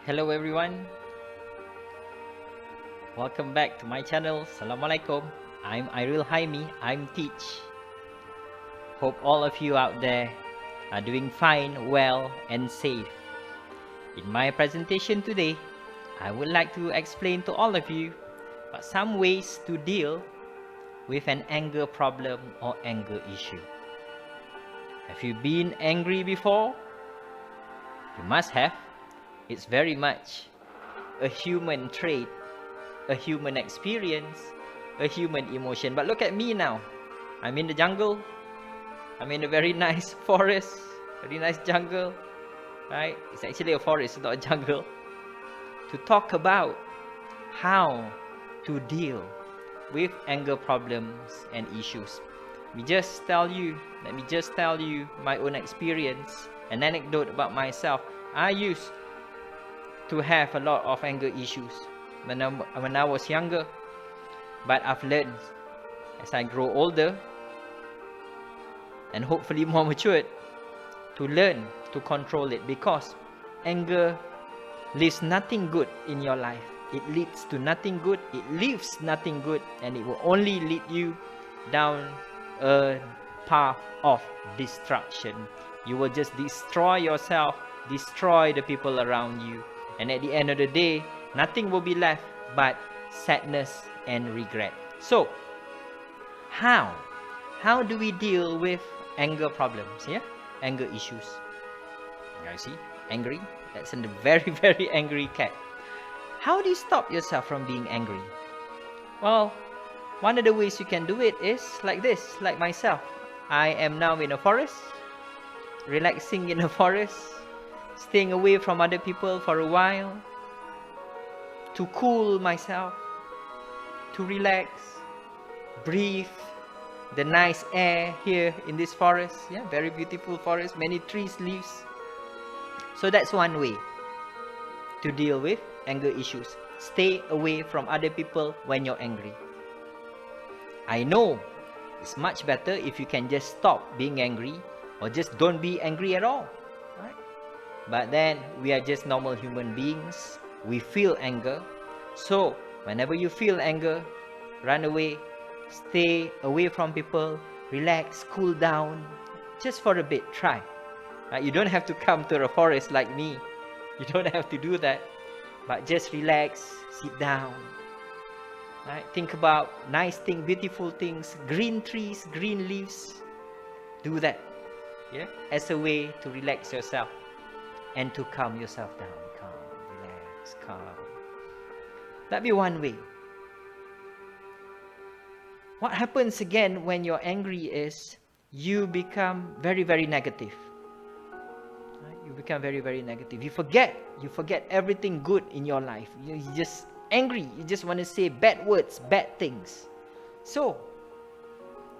Hello everyone, welcome back to my channel. Assalamualaikum. I'm Airil Haimi, I'm Teech. Hope all of you out there are doing fine, well and safe. In my presentation today, I would like to explain to all of you about some ways to deal with an anger problem or anger issue. Have you been angry before? You must have. It's very much a human trait, a human experience, a human emotion. But look at me now. I'm in the jungle. I'm in a very nice forest, very nice jungle, right? It's actually a forest, not a jungle. To talk about how to deal with anger problems and issues. Let me just tell you my own experience, an anecdote about myself. I used to have a lot of anger issues when I was younger, but I've learned as I grow older and hopefully more matured to learn to control it, because anger leaves nothing good in your life. It leads to nothing good, it leaves nothing good, and it will only lead you down a path of destruction. You will just destroy yourself, destroy the people around you, and at the end of the day, nothing will be left but sadness and regret. So, how do we deal with anger problems? Yeah, anger issues. You see, angry. That's a very, very angry cat. How do you stop yourself from being angry? Well, one of the ways you can do it is like this, like myself. I am now in a forest, relaxing in a forest, staying away from other people for a while, to cool myself, to relax, breathe the nice air here in this forest. Yeah, very beautiful forest, many trees, leaves. So that's one way to deal with anger issues. Stay away from other people when you're angry. I know it's much better if you can just stop being angry, or just don't be angry at all, right? But then we are just normal human beings. We feel anger. So whenever you feel anger, run away, stay away from people, relax, cool down, just for a bit. Try. Right? You don't have to come to the forest like me. You don't have to do that. But just relax, sit down. Right? Think about nice things, beautiful things, green trees, green leaves. Do that. Yeah? As a way to relax yourself and to calm yourself down. Calm, relax, calm. That'd be one way. What happens again when you're angry is you become very, very negative. Right? You become very, very negative. You forget everything good in your life. You're just angry. You just want to say bad words, bad things. So,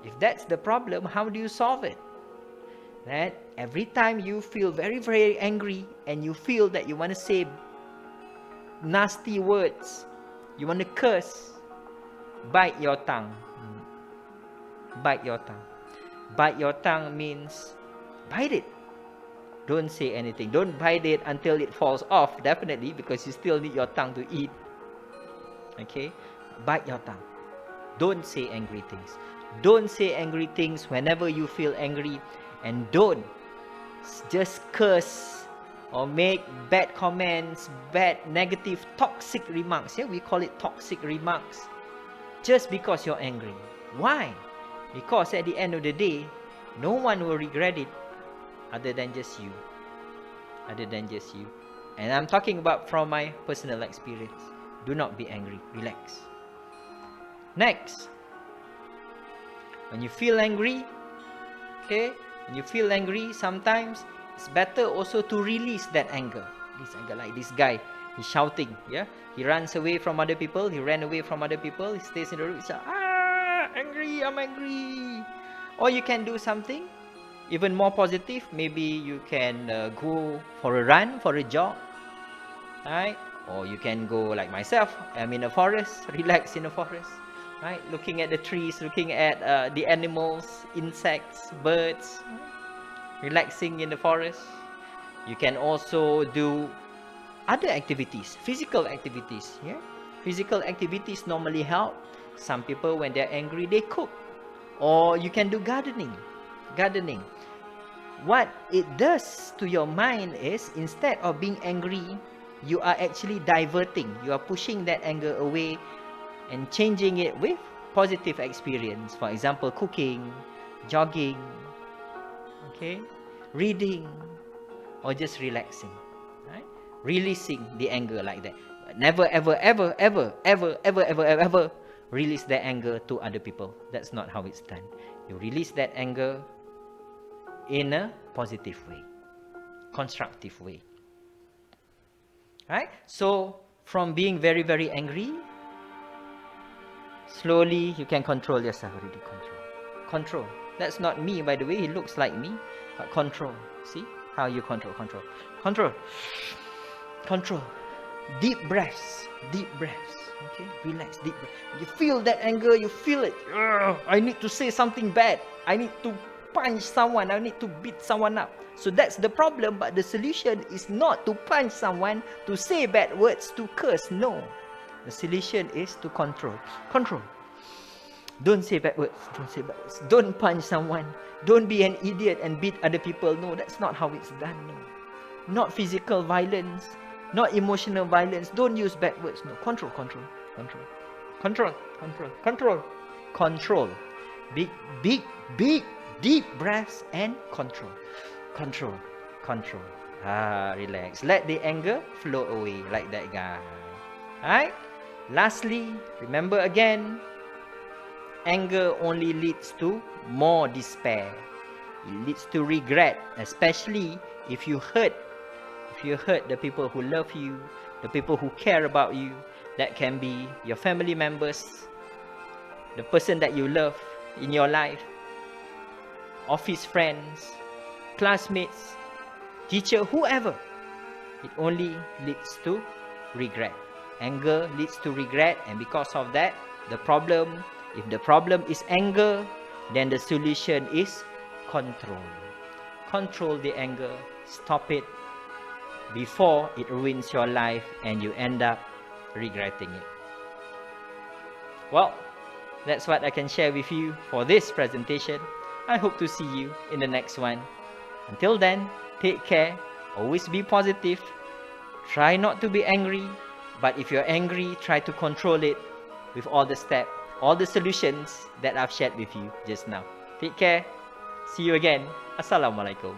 if that's the problem, how do you solve it? That every time you feel very, very angry and you feel that you want to say nasty words, you want to curse, bite your tongue. Bite your tongue. Bite your tongue means bite it. Don't say anything. Don't bite it until it falls off, definitely, because you still need your tongue to eat. Okay? Bite your tongue. Don't say angry things. Don't say angry things whenever you feel angry. And don't just curse or make bad comments, bad, negative, toxic remarks. Yeah, we call it toxic remarks. Just because you're angry. Why? Because at the end of the day, no one will regret it other than just you. Other than just you. And I'm talking about from my personal experience. Do not be angry. Relax. Next, when you feel angry, okay, when you feel angry, sometimes it's better also to release that anger. This anger, like this guy, he's shouting, yeah? He runs away from other people, he ran away from other people, he stays in the room, he's like, angry, I'm angry. Or you can do something even more positive. Maybe you can go for a run, for a jog, right? Or you can go like myself, I'm in a forest, relax in a forest, right? Looking at the trees, looking at the animals, insects, birds, relaxing in the forest. You can also do other activities, physical activities. Yeah, physical activities normally help. Some people, when they're angry, they cook, or you can do gardening. Gardening. What it does to your mind is, instead of being angry, you are actually diverting. You are pushing that anger away and changing it with positive experience. For example, cooking, jogging, okay, reading, or just relaxing, right? Releasing the anger like that. But never, ever, ever, ever, ever, ever, ever, ever, ever release that anger to other people. That's not how it's done. You release that anger in a positive way, constructive way. Right? So, from being very, very angry, slowly you can control yourself already. Control. That's not me, by the way. He looks like me. But control. See how you control. Control. Deep breaths. Okay, relax. Deep breath. You feel that anger. You feel it. I need to say something bad. I need to punch someone. I need to beat someone up. So that's the problem. But the solution is not to punch someone, to say bad words, to curse. No. The solution is to control. Don't say bad words. Don't punch someone. Don't be an idiot and beat other people. No, that's not how it's done. No. Not physical violence. Not emotional violence. Don't use bad words. No. Control. Big, deep breaths and control. Relax. Let the anger flow away like that guy. Alright? Lastly, remember again, anger only leads to more despair. It leads to regret, especially if you hurt the people who love you, the people who care about you. That can be your family members, the person that you love in your life, office friends, classmates, teacher, whoever. It only leads to regret. Anger leads to regret, and because of that, if the problem is anger, then the solution is control. Control the anger, stop it before it ruins your life and you end up regretting it. Well, that's what I can share with you for this presentation. I hope to see you in the next one. Until then, take care, always be positive, try not to be angry, but if you're angry, try to control it with all the steps, all the solutions that I've shared with you just now. Take care. See you again. Assalamualaikum.